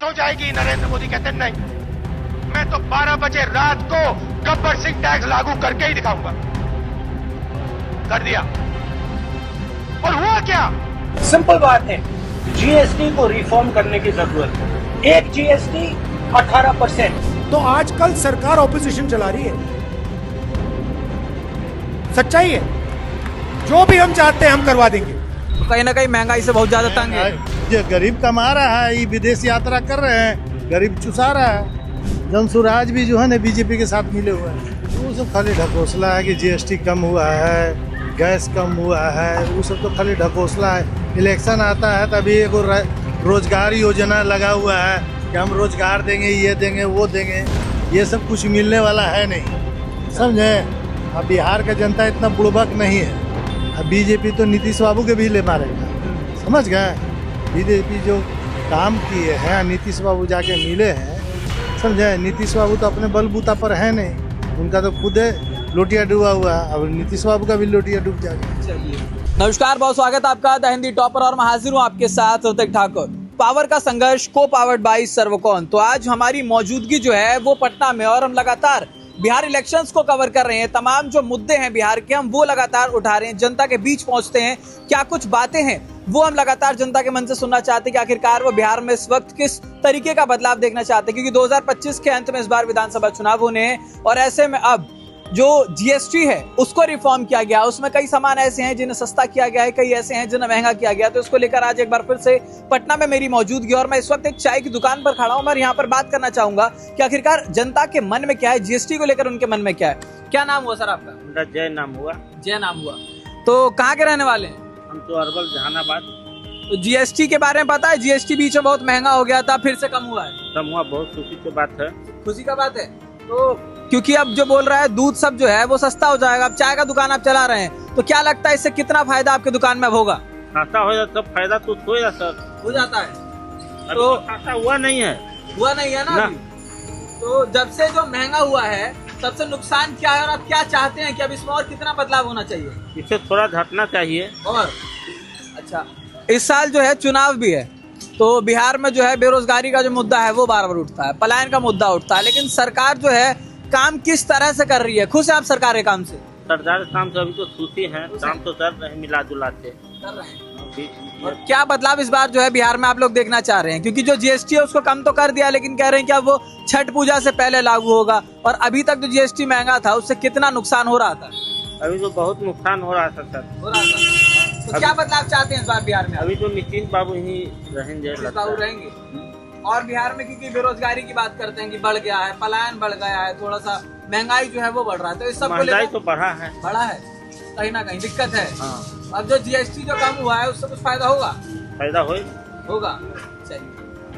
हो जाएगी। नरेंद्र मोदी कहते नहीं, मैं तो 12 बजे रात को गब्बर सिंह टैक्स लागू करके ही दिखाऊंगा। कर दिया। और हुआ क्या? सिंपल बात है, जीएसटी को रिफॉर्म करने की जरूरत है। एक जीएसटी 18%। तो आजकल सरकार ऑपोजिशन चला रही है, सच्चाई है। जो भी हम चाहते हैं हम करवा देंगे। कहीं ना कहीं महंगाई से बहुत ज्यादा तंग है। ये गरीब कमा रहा है, ये विदेश यात्रा कर रहे हैं, गरीब चुसा रहा है। जनसुराज भी जो है ना बीजेपी के साथ मिले हुए हैं। वो सब खाली ढकोसला है कि जीएसटी कम हुआ है, गैस कम हुआ है, वो सब तो खाली ढकोसला है। इलेक्शन आता है तभी एक रोजगार योजना लगा हुआ है कि हम रोजगार देंगे, ये देंगे, वो देंगे। ये सब कुछ मिलने वाला है नहीं, समझे। अब बिहार का जनता इतना बुड़बक नहीं है। अब बीजेपी तो नीतीश बाबू के भी ले मारेगा, समझ गए। बीजेपी जो काम किए हैं, नीतीश बाबू जाके मिले हैं, समझे। नीतीश बाबू तो अपने बलबूता पर है नहीं, उनका तो खुद लोटिया डूबा हुआ है। अब नीतीश बाबू का भी लोटिया डूब जाएगा। नमस्कार, बहुत स्वागत है आपका द हिंदी टॉपर और मैं हाजिर हूँ आपके साथ ऋतिक ठाकुर। पावर का संघर्ष को पावर्ड बाय सर्वकॉन। तो आज हमारी मौजूदगी जो है वो पटना में, और हम लगातार बिहार इलेक्शंस को कवर कर रहे हैं। तमाम जो मुद्दे हैं बिहार के हम वो लगातार उठा रहे हैं, जनता के बीच पहुंचते हैं। क्या कुछ बातें हैं वो हम लगातार जनता के मन से सुनना चाहते हैं कि आखिरकार वो बिहार में इस वक्त किस तरीके का बदलाव देखना चाहते हैं, क्योंकि 2025 के अंत में इस बार विधानसभा चुनाव होने हैं। और ऐसे में अब जो जीएसटी है उसको रिफॉर्म किया गया, उसमें कई सामान ऐसे हैं जिन्हें सस्ता किया गया है, कई ऐसे हैं जिन्हें महंगा किया गया। तो इसको लेकर आज एक बार फिर से पटना में मेरी मौजूदगी, और मैं इस वक्त एक चाय की दुकान पर खड़ा हूं। मैं यहाँ पर बात करना चाहूंगा कि आखिरकार जनता के मन में क्या है, जीएसटी को लेकर उनके मन में क्या है। क्या नाम हुआ सर आपका? मेरा जय नाम हुआ। जय नाम हुआ। तो कहाँ के रहने वाले हैं? हम तो अरवल जहानाबाद। तो जीएसटी के बारे में पता है? जीएसटी बीच में बहुत महंगा हो गया था, फिर से कम हुआ है। कम हुआ, बहुत खुशी की बात है। खुशी का बात है। तो क्योंकि अब जो बोल रहा है दूध सब जो है वो सस्ता हो जाएगा। अब चाय का दुकान आप चला रहे हैं, तो क्या लगता है इससे कितना फायदा आपके दुकान में होगा? खाता हो जाता, सब फायदा तो होगा सर। हो जाता है तो खाता हुआ नहीं है। हुआ नहीं है ना अभी? तो जब से जो महंगा हुआ है सबसे नुकसान क्या है, और आप क्या चाहते हैं कि अब इसमें और कितना बदलाव होना चाहिए? इसे थोड़ा घटना चाहिए। और अच्छा, इस साल जो है चुनाव भी है, तो बिहार में जो है बेरोजगारी का जो मुद्दा है वो बार बार उठता है, पलायन का मुद्दा उठता है। लेकिन सरकार जो है काम किस तरह से कर रही है? खुश है आप सरकार के काम से? सरकार के काम से अभी तो खुशी है, काम तो कर रहे हैं, मिला जुला के कर रहे हैं। और क्या बदलाव इस बार जो है बिहार में आप लोग देखना चाह रहे हैं? क्योंकि जो जीएसटी है उसको कम तो कर दिया, लेकिन कह रहे हैं कि अब वो छठ पूजा से पहले लागू होगा। और अभी तक जो जीएसटी महंगा था उससे कितना नुकसान हो रहा था? अभी तो बहुत नुकसान हो रहा था सर। हो रहा था। तो क्या बदलाव चाहते हैं इस बार बिहार में? अभी तो नीतीश बाबू ही रहेंगे, बाबू रहेंगे। और बिहार में क्योंकि बेरोजगारी की बात करते हैं कि बढ़ गया है, पलायन बढ़ गया है, थोड़ा सा महंगाई जो है वो बढ़ रहा है, तो इस सब महंगाई तो बढ़ा है, कहीं ना कहीं दिक्कत है। हाँ। अब जो जीएसटी जो कम हुआ है उससे कुछ फायदा होगा? फायदा होगा। चलिए,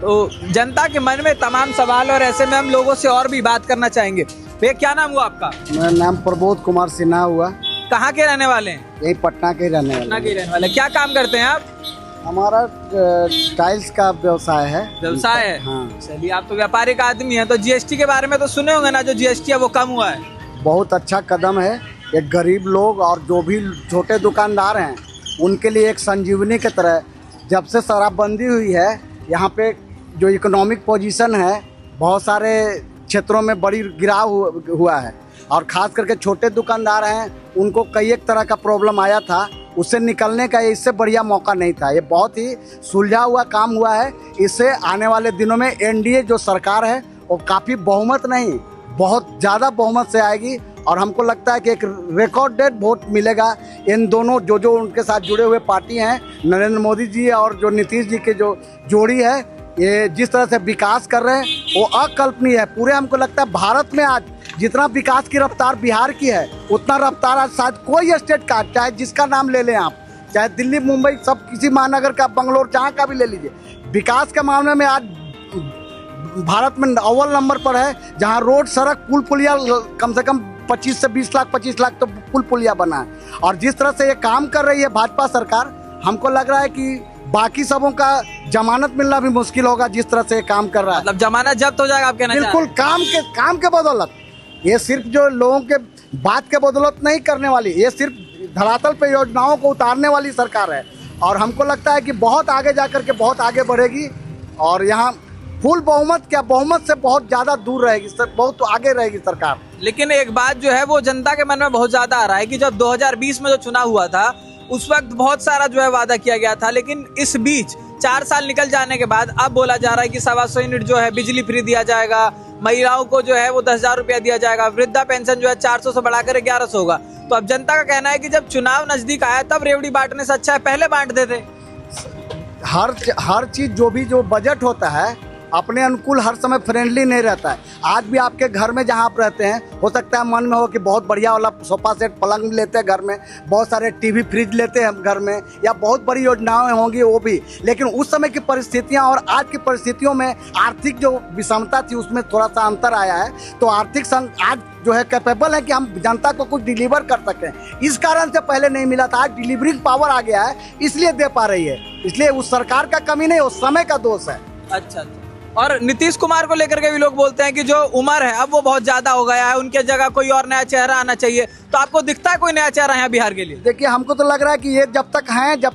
तो जनता के मन में तमाम सवाल, और ऐसे में हम लोगों से और भी बात करना चाहेंगे। भैया क्या नाम हुआ आपका? मेरा नाम प्रबोध कुमार सिन्हा हुआ। कहाँ के रहने वाले हैं? यही पटना के रहने वाले। पटना के रहने वाले। क्या काम करते हैं आप? हमारा टाइल्स का व्यवसाय है। व्यवसाय है? हाँ। चलिए, आप तो व्यापारिक आदमी हैं, तो जीएसटी के बारे में तो सुने होंगे ना, जो जीएसटी है वो कम हुआ है। बहुत अच्छा कदम है। एक गरीब लोग और जो भी छोटे दुकानदार हैं उनके लिए एक संजीवनी की तरह। जब से शराबबंदी हुई है, यहाँ पे जो इकोनॉमिक पोजीशन है बहुत सारे क्षेत्रों में बड़ी गिराव हुआ है, और ख़ास करके छोटे दुकानदार हैं उनको कई एक तरह का प्रॉब्लम आया था, उससे निकलने का इससे बढ़िया मौका नहीं था। ये बहुत ही सुलझा हुआ काम हुआ है। इससे आने वाले दिनों में एनडीए जो सरकार है वो काफ़ी बहुमत नहीं, बहुत ज़्यादा बहुमत से आएगी, और हमको लगता है कि एक रिकॉर्डेड वोट मिलेगा। इन दोनों जो उनके साथ जुड़े हुए पार्टी हैं, नरेंद्र मोदी जी और जो नीतीश जी के जो जोड़ी है, ये जिस तरह से विकास कर रहे हैं वो अकल्पनीय है। पूरे हमको लगता है भारत में आज जितना विकास की रफ्तार बिहार की है उतना रफ्तार आज शायद कोई स्टेट का, चाहे जिसका नाम ले लें आप, चाहे दिल्ली, मुंबई, सब किसी महानगर का, बंगलोर, जहाँ का भी ले लीजिए, विकास के मामले में आज भारत में अव्वल नंबर पर है। जहाँ रोड, सड़क, पुल पुलिया कम से कम 25 से 20 लाख, 25 लाख तो पुल पुलिया बना है। और जिस तरह से ये काम कर रही है भाजपा सरकार, हमको लग रहा है कि बाकी सबों का जमानत मिलना भी मुश्किल होगा जिस तरह से ये काम कर रहा है। मतलब जमानत जब्त हो जाएगा आप कहना चाह रहे हैं? बिल्कुल, काम के बदौलत। ये सिर्फ जो लोगों के बात के बदौलत नहीं करने वाली, ये सिर्फ धरातल पे योजनाओं को उतारने वाली सरकार है। और हमको लगता है कि बहुत आगे जाकर के बहुत आगे बढ़ेगी। और यहाँ फुल बहुमत क्या, बहुमत से बहुत ज्यादा दूर रहेगी, बहुत आगे रहेगी सरकार। लेकिन एक बात जो है वो जनता के मन में बहुत ज्यादा आ रहा है कि जब 2020 में जो चुनाव हुआ था उस वक्त बहुत सारा जो है वादा किया गया था, लेकिन इस बीच 4 साल निकल जाने के बाद अब बोला जा रहा है कि 125 यूनिट जो है बिजली फ्री दिया जाएगा, महिलाओं को जो है वो 10,000 रुपया दिया जाएगा, वृद्धा पेंशन जो है 400 से बढ़ाकर 1100 होगा। तो अब जनता का कहना है कि जब चुनाव नजदीक आया तब रेवड़ी बांटने से अच्छा है पहले बांट देते। हर चीज जो बजट होता है अपने अनुकूल हर समय फ्रेंडली नहीं रहता है। आज भी आपके घर में जहाँ आप रहते हैं हो सकता है मन में हो कि बहुत बढ़िया वाला सोफा सेट पलंग लेते हैं घर में, बहुत सारे टीवी फ्रिज लेते हैं घर में, या बहुत बड़ी योजनाएं होंगी वो भी, लेकिन उस समय की परिस्थितियां और आज की परिस्थितियों में आर्थिक जो विषमता थी उसमें थोड़ा सा अंतर आया है। तो आर्थिक आज जो है कैपेबल है कि हम जनता को कुछ डिलीवर कर सकें, इस कारण से पहले नहीं मिला था। आज डिलीवरिंग पावर आ गया है इसलिए दे पा रही है, इसलिए उस सरकार का कमी नहीं, उस समय का दोष है। अच्छा, और नीतीश कुमार को लेकर के भी लोग बोलते हैं कि जो उम्र है अब वो बहुत ज्यादा हो गया है, उनके जगह कोई और नया चेहरा आना चाहिए। तो आपको दिखता है कोई नया चेहरा है बिहार के लिए? देखिए, हमको तो लग रहा है कि ये जब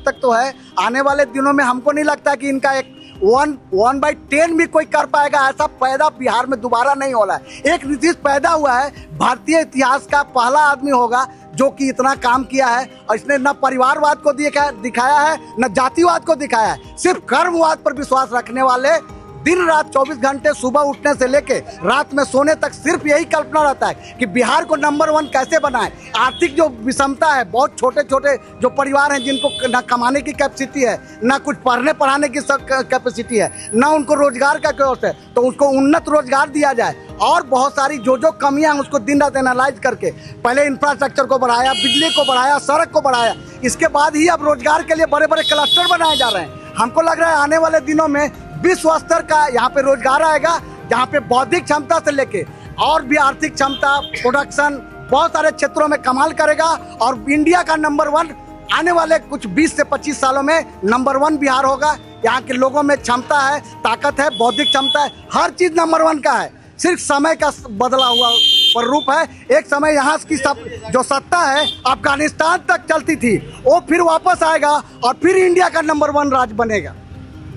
तक तो है, आने वाले दिनों में हमको नहीं लगता कि इनका एक 1/10 भी कोई कर पाएगा। ऐसा पैदा बिहार में दोबारा नहीं हो रहा है। एक नीतीश पैदा हुआ है, भारतीय इतिहास का पहला आदमी होगा जो कि इतना काम किया है, और इसने न परिवारवाद को दिखाया है न जातिवाद को दिखाया है, सिर्फ कर्मवाद पर विश्वास रखने वाले, दिन रात 24 घंटे सुबह उठने से लेके रात में सोने तक सिर्फ यही कल्पना रहता है कि बिहार को नंबर 1 कैसे बनाएं। आर्थिक जो विषमता है, बहुत छोटे छोटे जो परिवार हैं जिनको न कमाने की कैपेसिटी है, ना कुछ पढ़ने पढ़ाने की कैपेसिटी है, ना उनको रोजगार का कोर्स है, तो उसको उन्नत रोजगार दिया जाए। और बहुत सारी जो कमियां हैं उसको दिन रात एनालाइज करके पहले इंफ्रास्ट्रक्चर को बढ़ाया, बिजली को बढ़ाया, सड़क को बढ़ाया, इसके बाद ही अब रोजगार के लिए बड़े बड़े क्लस्टर बनाए जा रहे हैं। हमको लग रहा है आने वाले दिनों में विश्व स्तर का यहाँ पे रोजगार आएगा, जहाँ पे बौद्धिक क्षमता से लेके और भी आर्थिक क्षमता, प्रोडक्शन, बहुत सारे क्षेत्रों में कमाल करेगा, और इंडिया का नंबर 1 आने वाले कुछ 20 से 25 सालों में नंबर 1 बिहार होगा। यहाँ के लोगों में क्षमता है, ताकत है, बौद्धिक क्षमता है, हर चीज नंबर 1 का है। सिर्फ समय का बदला हुआ स्वरूप है। एक समय यहाँ की जो सत्ता है अफगानिस्तान तक चलती थी, वो फिर वापस आएगा और फिर इंडिया का नंबर 1 राज्य बनेगा।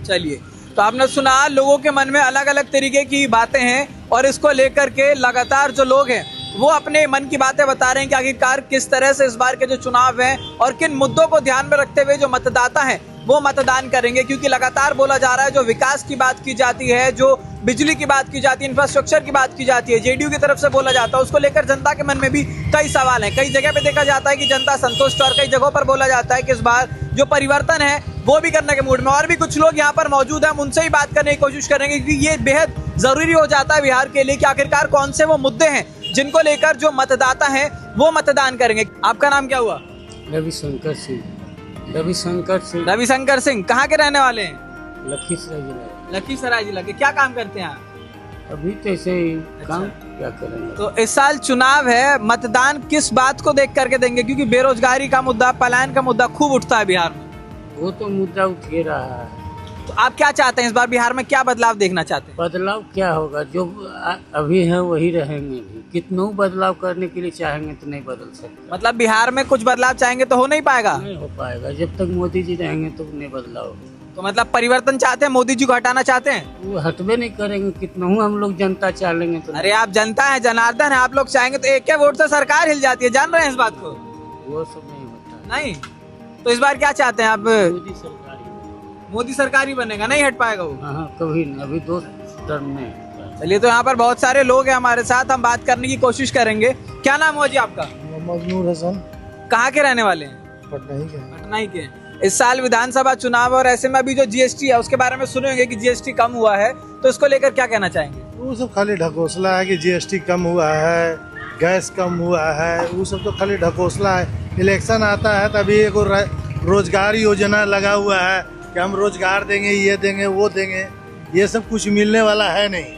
चलिए, तो आपने सुना, लोगों के मन में अलग अलग तरीके की बातें हैं, और इसको लेकर के लगातार जो लोग हैं वो अपने मन की बातें बता रहे हैं कि आखिरकार किस तरह से इस बार के जो चुनाव हैं और किन मुद्दों को ध्यान में रखते हुए जो मतदाता हैं वो मतदान करेंगे। क्योंकि लगातार बोला जा रहा है, जो विकास की बात की जाती है, जो बिजली की बात की जाती है, इंफ्रास्ट्रक्चर की बात की जाती है, जेडीयू की तरफ से बोला जाता है, उसको लेकर जनता के मन में भी कई सवाल हैं। कई जगह पे देखा जाता है कि जनता संतुष्ट, और कई जगहों पर बोला जाता है कि इस बार जो परिवर्तन है वो भी करने के मूड में। और भी कुछ लोग यहाँ पर मौजूद हैं, हम उनसे ही बात करने की कोशिश करेंगे, क्योंकि ये बेहद जरूरी हो जाता है बिहार के लिए कि आखिरकार कौन से वो मुद्दे हैं जिनको लेकर जो मतदाता हैं वो मतदान करेंगे। आपका नाम क्या हुआ? रविशंकर सिंह। रविशंकर सिंह, कहाँ के रहने वाले हैं? लखीसराय जिला। लखीसराय जिला के। क्या काम करते हैं आप? अभी तो ऐसे ही काम क्या करेंगे। तो इस साल चुनाव है, मतदान किस बात को देख करके देंगे? क्योंकि बेरोजगारी का मुद्दा, पलायन का मुद्दा खूब उठता है बिहार में। वो तो मुद्दा उठ ही रहा है। तो आप क्या चाहते हैं, इस बार बिहार में क्या बदलाव देखना चाहते हैं? बदलाव क्या होगा, जो अभी है वही रहेंगे भी। कितना बदलाव करने के लिए चाहेंगे तो नहीं बदल सकते। मतलब बिहार में कुछ बदलाव चाहेंगे तो हो नहीं पाएगा? नहीं हो पाएगा, जब तक मोदी जी रहेंगे तो नहीं बदलाव। तो मतलब परिवर्तन चाहते हैं, मोदी जी को हटाना चाहते हैं? वो हटवे नहीं करेंगे, कितना हम लोग जनता चाह लेंगे तो। अरे आप जनता है, जनार्दन है, आप लोग चाहेंगे तो एक वोट से सरकार हिल जाती है, जान रहे हैं इस बात को? वो सब नहीं होता। नहीं, तो इस बार क्या चाहते हैं आप? मोदी सरकार ही बनेगा, नहीं हट पाएगा वो? हाँ, कभी नहीं, अभी 2 टर्म में। चलिए, तो यहाँ पर बहुत सारे लोग हैं हमारे साथ, हम बात करने की कोशिश करेंगे। क्या नाम हुआ जी आपका? मोहम्मद नूर हसन। कहाँ के रहने वाले हैं? पटना ही के। इस साल विधानसभा चुनाव, और ऐसे में अभी जो जीएसटी है उसके बारे में सुने होंगे कि जीएसटी कम हुआ है, तो इसको लेकर क्या कहना चाहेंगे? वो सब खाली ढकोसला है कि जीएसटी कम हुआ है, गैस कम हुआ है, वो सब तो खाली ढकोसला है। इलेक्शन आता है तभी एक रोजगार योजना लगा हुआ है कि हम रोजगार देंगे, ये देंगे, वो देंगे, ये सब कुछ मिलने वाला है नहीं,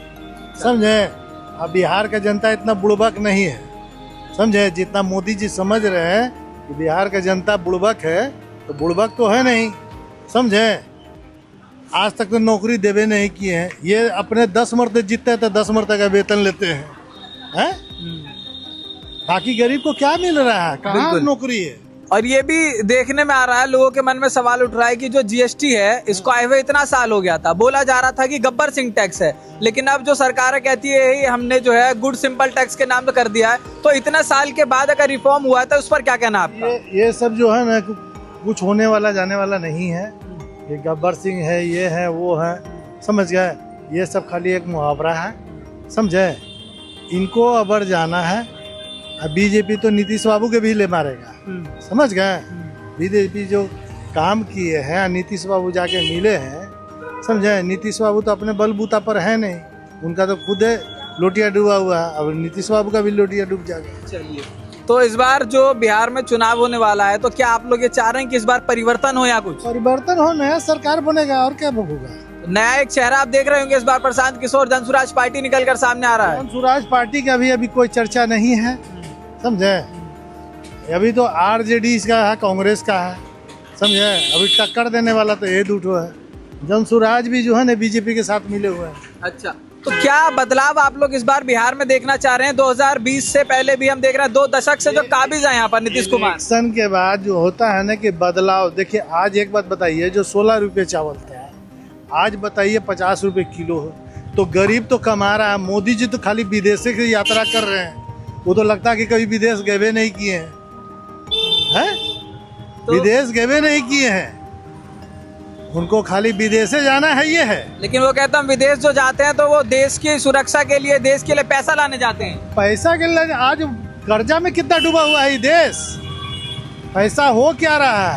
समझे? अब बिहार का जनता इतना बुड़बक नहीं है, समझे? जितना मोदी जी समझ रहे हैं कि बिहार का जनता बुड़बक है, तो बुड़बक तो है नहीं, समझे? आज तक तो नौकरी देवे नहीं किए हैं। ये अपने 10 मरते जीतते हैं तो 10 मरते का वेतन लेते हैं, हैं? बाकी गरीब को क्या मिल रहा है? कहाँ नौकरी है? और ये भी देखने में आ रहा है, लोगों के मन में सवाल उठ रहा है कि जो जीएसटी है इसको आए हुए इतना साल हो गया था, बोला जा रहा था कि गब्बर सिंह टैक्स है, लेकिन अब जो सरकार कहती है हमने जो है गुड सिंपल टैक्स के नाम पे कर दिया है, तो इतना साल के बाद अगर रिफॉर्म हुआ था उस पर क्या कहना आपका? ये सब जो है ना कुछ होने वाला जाने वाला नहीं है। ये गब्बर सिंह है, ये है, वो है, समझ गए? ये सब खाली एक मुहावरा है, समझे? इनको अबर जाना है। अब बीजेपी तो नीतीश बाबू के भी ले मारेगा, समझ गए? बीजेपी जो काम किए हैं, नीतीश बाबू जाके मिले हैं, समझे? नीतीश बाबू तो अपने बलबूता पर है नहीं, उनका तो खुद लोटिया डूबा हुआ है, अब नीतीश बाबू का भी लोटिया डूब जाएगा। चलिए, तो इस बार जो बिहार में चुनाव होने वाला है, तो क्या आप लोग ये चाह रहे हैं कि इस बार परिवर्तन हो या कुछ परिवर्तन हो, नया सरकार बनेगा और क्या होगा? नया एक चेहरा आप देख रहे होंगे इस बार, प्रशांत किशोर जनसुराज पार्टी निकलकर सामने आ रहा है। जनसुराज पार्टी का भी अभी कोई चर्चा नहीं है, समझे? अभी तो आरजेडी का है, कांग्रेस का है, समझे? अभी टक्कर देने वाला तो ये दूठो है। जनसुराज भी जो है ना बीजेपी के साथ मिले हुए हैं। अच्छा, तो क्या बदलाव आप लोग इस बार बिहार में देखना चाह रहे हैं? 2020 से पहले भी हम देख रहे हैं 2 दशक से जो काबिज है यहाँ पर नीतीश कुमार। इलेक्शन के बाद जो होता है ना कि बदलाव, देखिए आज एक बात बताइए, जो 16 रुपये चावल था आज बताइए 50 रुपये किलो है, तो गरीब तो कमा रहा है। मोदी जी तो खाली विदेश की यात्रा कर रहे हैं, वो तो लगता है कि कभी विदेश गए नहीं किए हैं, तो विदेश गए नहीं किए हैं, उनको खाली विदेश से जाना है, ये है। लेकिन वो कहता हम विदेश जो जाते हैं तो वो देश की सुरक्षा के लिए, देश के लिए पैसा लाने जाते हैं। पैसा के लिए आज कर्जा में कितना डूबा हुआ है ये देश, पैसा हो क्या रहा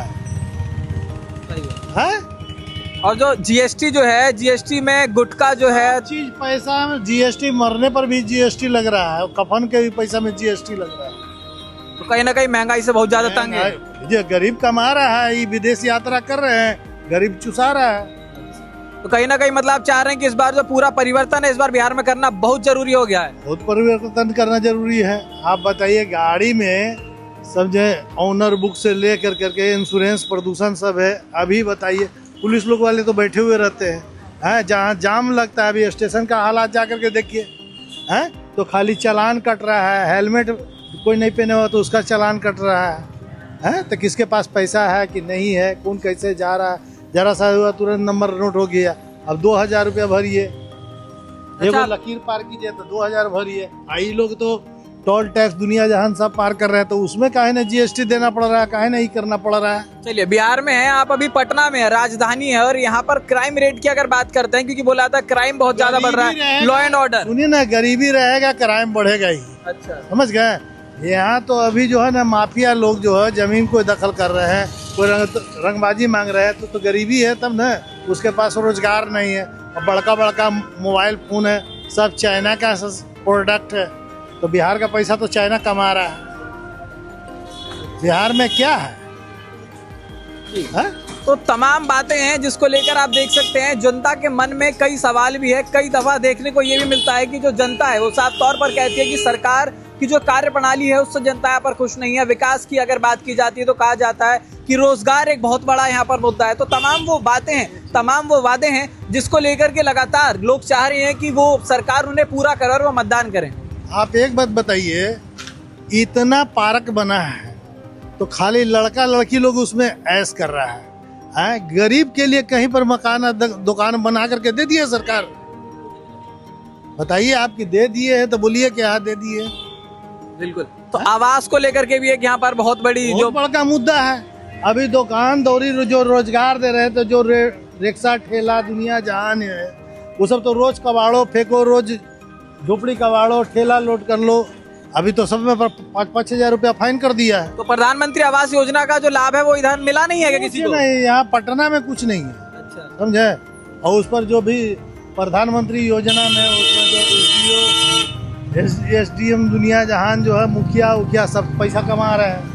है? और जो जीएसटी जो है, जीएसटी में गुटखा जो है चीज पैसा में जीएसटी, मरने पर भी जीएसटी लग रहा है, कफन के भी पैसा में जीएसटी लग रहा है, तो कहीं ना कहीं महंगाई से बहुत ज्यादा तंग है। ये गरीब कमा रहा है, ये विदेश यात्रा कर रहे हैं, गरीब चुसा रहा है। तो कहीं ना कहीं मतलब आप चाह रहे हैं कि इस बार जो पूरा परिवर्तन है इस बार बिहार में करना बहुत जरूरी हो गया है। बहुत परिवर्तन करना जरूरी है। आप बताइए, गाड़ी में समझे ऑनर बुक से ले करके इंश्योरेंस, प्रदूषण सब है। अभी बताइए, पुलिस लोग वाले तो बैठे हुए रहते हैं, जहाँ जाम लगता है, अभी स्टेशन का हालात जा करके देखिए, हैं तो खाली चालान कट रहा है, हेलमेट कोई नहीं पहने हुआ तो उसका चालान कट रहा है, तो किसके पास पैसा है कि नहीं है, कौन कैसे जा रहा है, जरा सा हुआ तुरंत नंबर नोट हो गया, अब 2000 रुपया भरिए। अच्छा, लकीर पार कीजिए तो 2000 भरिए। आई लोग तो टोल टैक्स दुनिया जहान सब पार कर रहे हैं, तो उसमें काहे ना जीएसटी देना पड़ रहा है, काहे नहीं करना पड़ रहा है। चलिए, बिहार में है आप, अभी पटना में है, राजधानी है, और यहाँ पर क्राइम रेट की अगर बात करते हैं, क्योंकि बोला था क्राइम बहुत ज्यादा बढ़ रहा है, लॉ एंड ऑर्डर। सुनिए ना, गरीबी रहेगा क्राइम बढ़ेगा ही। अच्छा, समझ गए? यहाँ तो अभी जो है ना माफिया लोग जो है जमीन को दखल कर रहे हैं, कोई रंगबाजी मांग रहे हैं, तो गरीबी है तब ना, उसके पास रोजगार नहीं है, और बड़का बड़का मोबाइल फोन है, सब चाइना का प्रोडक्ट है, तो बिहार का पैसा तो चाइना कमा रहा है। बिहार में क्या है? तो तमाम बातें हैं जिसको लेकर आप देख सकते हैं जनता के मन में कई सवाल भी है। कई दफा देखने को ये भी मिलता है कि जो जनता है वो साफ तौर पर कहती है कि सरकार की जो कार्य प्रणाली है उससे जनता यहाँ पर खुश नहीं है। विकास की अगर बात की जाती है तो कहा जाता है कि रोजगार एक बहुत बड़ा यहाँ पर मुद्दा है। तो तमाम वो बातें हैं, तमाम वो वादे हैं जिसको लेकर के लगातार लोग चाह रहे हैं कि वो सरकार उन्हें पूरा करे और वो मतदान करें। आप एक बात बताइए, इतना पार्क बना है तो खाली लड़का लड़की लोग उसमें ऐश कर रहा है, गरीब के लिए कहीं पर मकान दुकान बना करके दे दिए सरकार? बताइए, आपकी दे दिए है तो बोलिए क्या दे दिए? बिल्कुल। तो आवास को लेकर के भी एक यहाँ पर बहुत बड़ी जो बड़ा मुद्दा है। अभी दुकान दौरी जो रोजगार दे रहे हैं, तो जो रिक्शा ठेला दुनिया जहान है वो सब तो रोज कबाड़ो फेंको, रोज झोपड़ी कबाड़ो, ठेला लोड कर लो। अभी तो सब में 5-5 हजार रुपया फाइन कर दिया है। तो प्रधानमंत्री आवास योजना का जो लाभ है वो इधर मिला नहीं है क्या किसी को? नहीं, यहाँ पटना में कुछ नहीं है। अच्छा, समझे? और उस पर जो भी प्रधानमंत्री योजना में उसमें जो SDM दुनिया जहान जो है मुखिया उखिया सब पैसा कमा रहे हैं।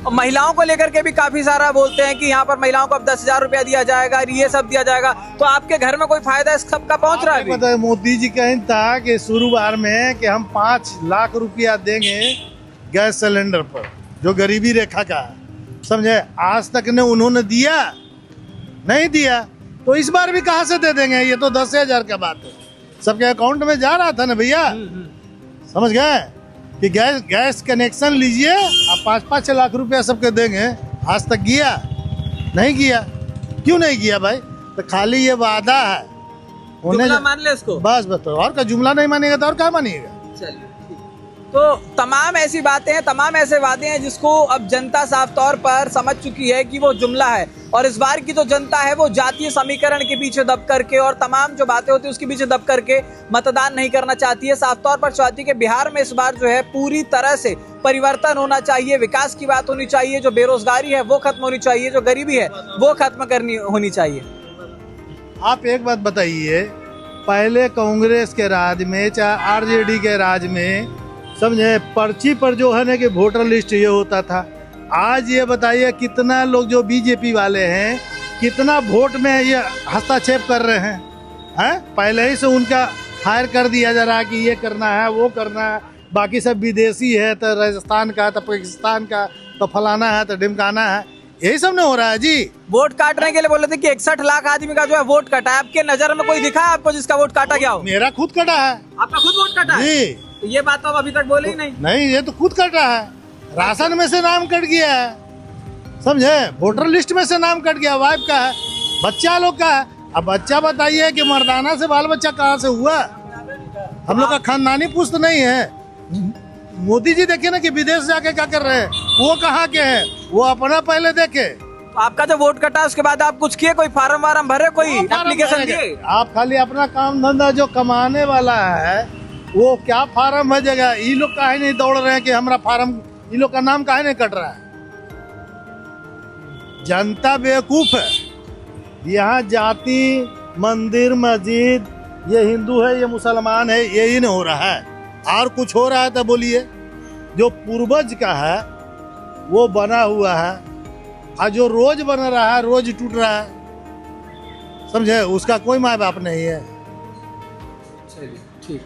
और महिलाओं को लेकर के भी काफी सारा बोलते हैं कि यहाँ पर महिलाओं को अब 10,000 रुपया दिया जाएगा, ये सब दिया जाएगा। तो आपके घर में कोई फायदा इस सब का पहुँच रहा है? पता है, मोदी जी कहीं था कि शुरुआत में कि हम 5 लाख रुपया देंगे गैस सिलेंडर पर, जो गरीबी रेखा का है, समझे? आज तक ने उन्होंने दिया नहीं दिया, तो इस बार भी कहाँ से दे देंगे? ये तो 10,000 का बात है, सबके अकाउंट में जा रहा था ना भैया, समझ गए? कि गैस कनेक्शन लीजिए, आप 5-5 लाख रुपया सबके देंगे। आज तक गया नहीं गया, क्यों नहीं गया भाई? तो खाली ये वादा है, जुमला मान ले इसको। बस बताओ, और का जुमला नहीं मानेगा तो और क्या मानिएगा? चलिए, तो तमाम ऐसी बातें हैं, तमाम ऐसे वादे हैं जिसको अब जनता साफ तौर पर समझ चुकी है कि वो जुमला है। और इस बार की जो जनता है वो जातीय समीकरण के पीछे दब करके और तमाम जो बातें होती है उसके पीछे दब करके मतदान नहीं करना चाहती है। साफ तौर पर चाहती है कि बिहार में इस बार जो है पूरी तरह से परिवर्तन होना चाहिए, विकास की बात होनी चाहिए, जो बेरोजगारी है वो खत्म होनी चाहिए, जो गरीबी है वो खत्म करनी होनी चाहिए। आप एक बात बताइए, पहले कांग्रेस के राज में चाहे आरजेडी के राज में, समझे, पर्ची पर जो है ना कि वोटर लिस्ट ये होता था। आज ये बताइए कितना लोग जो बीजेपी वाले हैं कितना वोट में ये हस्तक्षेप कर रहे हैं? पहले ही से उनका हायर कर दिया जा रहा है कि ये करना है वो करना है, बाकी सब विदेशी है, तो राजस्थान का, तो पाकिस्तान का, तो फलाना है, तो ढिमकाना है, यही सब नहीं हो रहा है जी। वोट काटने के लिए बोले थे कि 61 लाख आदमी का जो है वोट कटा है। आपके नजर में कोई दिखा है आपको जिसका वोट काटा गया हो? मेरा खुद कटा है। आपका खुद वोट कटा है? जी। तो ये बात तो आप अभी तक बोले ही नहीं। नहीं, ये तो खुद कटा है, राशन में से नाम कट गया है, समझे, वोटर लिस्ट में से नाम कट गया, वाइफ का है, बच्चा लोग का है। अब बच्चा बताइए कि मर्दाना से बाल बच्चा कहाँ से हुआ? हम लोग का खानदानी पुष्ट नहीं है। मोदी जी देखे ना कि विदेश जाके क्या कर रहे हैं, वो कहाँ के हैं, वो अपना पहले देखे। आपका जो वोट कटा उसके बाद आप कुछ किए, कोई फार्म वार्म भरे, कोई एप्लीकेशन दिए? आप खाली अपना काम धंधा जो कमाने वाला है वो क्या फार्म भरेगा? ये लोग काहे नहीं दौड़ रहे हैं कि हमारा फार्म, ये लोग का नाम काहे नहीं कट रहा है? जनता बेवकूफ है। यहाँ जाति, मंदिर, मस्जिद, ये हिंदू है, ये मुसलमान है, यही नहीं हो रहा है। और कुछ हो रहा है तो बोलिए। जो पूर्वज का है वो बना हुआ है, और जो रोज बन रहा है रोज टूट रहा है, समझे, उसका कोई माँ बाप नहीं है। ठीक।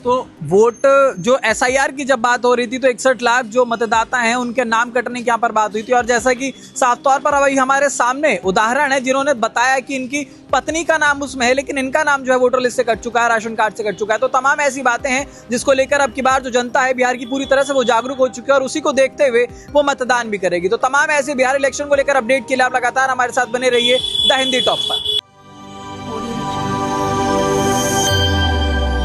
तो वोट जो SIR की जब बात हो रही थी तो 61 लाख जो मतदाता हैं उनके नाम कटने की यहाँ पर बात हुई थी। और जैसा कि साफ तौर पर अभी हमारे सामने उदाहरण है जिन्होंने बताया कि इनकी पत्नी का नाम उसमें है लेकिन इनका नाम जो है वोटर लिस्ट से कट चुका है, राशन कार्ड से कट चुका है। तो तमाम ऐसी बातें हैं जिसको लेकर अब की बार जो जनता है बिहार की पूरी तरह से वो जागरूक हो चुकी है और उसी को देखते हुए वो मतदान भी करेगी। तो तमाम ऐसे बिहार इलेक्शन को लेकर अपडेट के लिए आप लगातार हमारे साथ बने रहिए द हिंदी टॉप पर।